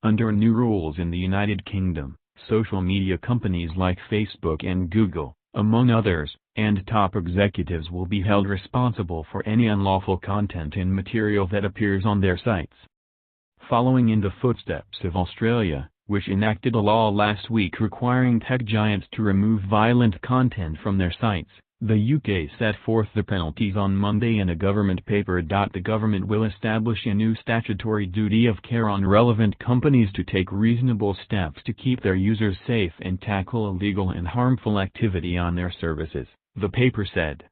Under new rules in the United Kingdom, social media companies like Facebook and Google, among others, and top executives will be held responsible for any unlawful content and material that appears on their sites. Following in the footsteps of Australia, which enacted a law last week requiring tech giants to remove violent content from their sites, the UK set forth the penalties on Monday in a government paper. The government will establish a new statutory duty of care on relevant companies to take reasonable steps to keep their users safe and tackle illegal and harmful activity on their services, the paper said.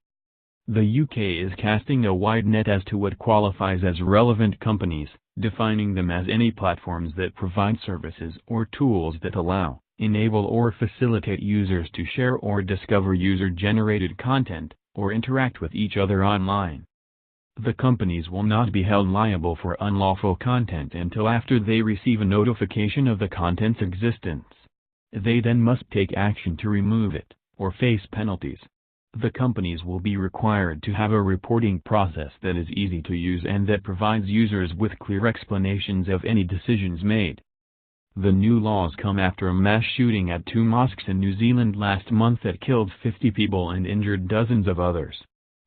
The UK is casting a wide net as to what qualifies as relevant companies, defining them as any platforms that provide services or tools that allow, enable or facilitate users to share or discover user-generated content, or interact with each other online. The companies will not be held liable for unlawful content until after they receive a notification of the content's existence. They then must take action to remove it, or face penalties. The companies will be required to have a reporting process that is easy to use and that provides users with clear explanations of any decisions made. The new laws come after a mass shooting at 2 mosques in New Zealand last month that killed 50 people and injured dozens of others.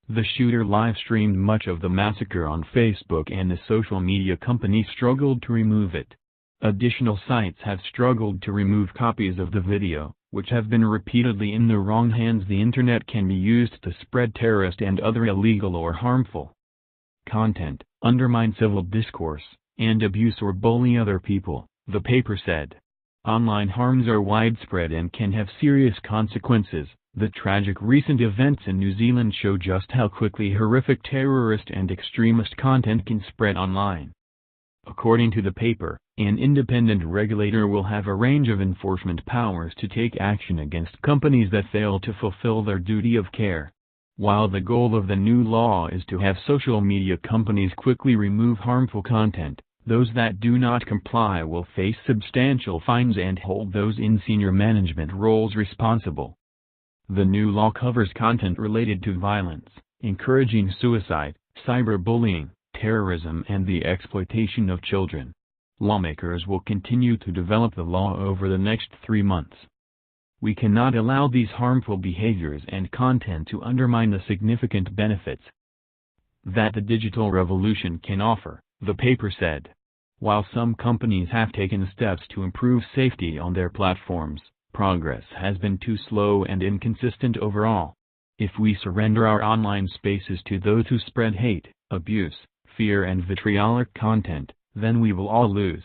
The shooter live-streamed much of the massacre on Facebook and the social media company struggled to remove it. Additional sites have struggled to remove copies of the video, which have been repeatedly in the wrong hands. The internet can be used to spread terrorist and other illegal or harmful content, undermine civil discourse, and abuse or bully other people, the paper said. Online harms are widespread and can have serious consequences. The tragic recent events in New Zealand show just how quickly horrific terrorist and extremist content can spread online. According to the paper, an independent regulator will have a range of enforcement powers to take action against companies that fail to fulfill their duty of care. While the goal of the new law is to have social media companies quickly remove harmful content, those that do not comply will face substantial fines and hold those in senior management roles responsible. The new law covers content related to violence, encouraging suicide, cyberbullying, terrorism and the exploitation of children. Lawmakers will continue to develop the law over the next 3 months. We cannot allow these harmful behaviors and content to undermine the significant benefits that the digital revolution can offer, the paper said. While some companies have taken steps to improve safety on their platforms, progress has been too slow and inconsistent overall. If we surrender our online spaces to those who spread hate, abuse, fear and vitriolic content, then we will all lose.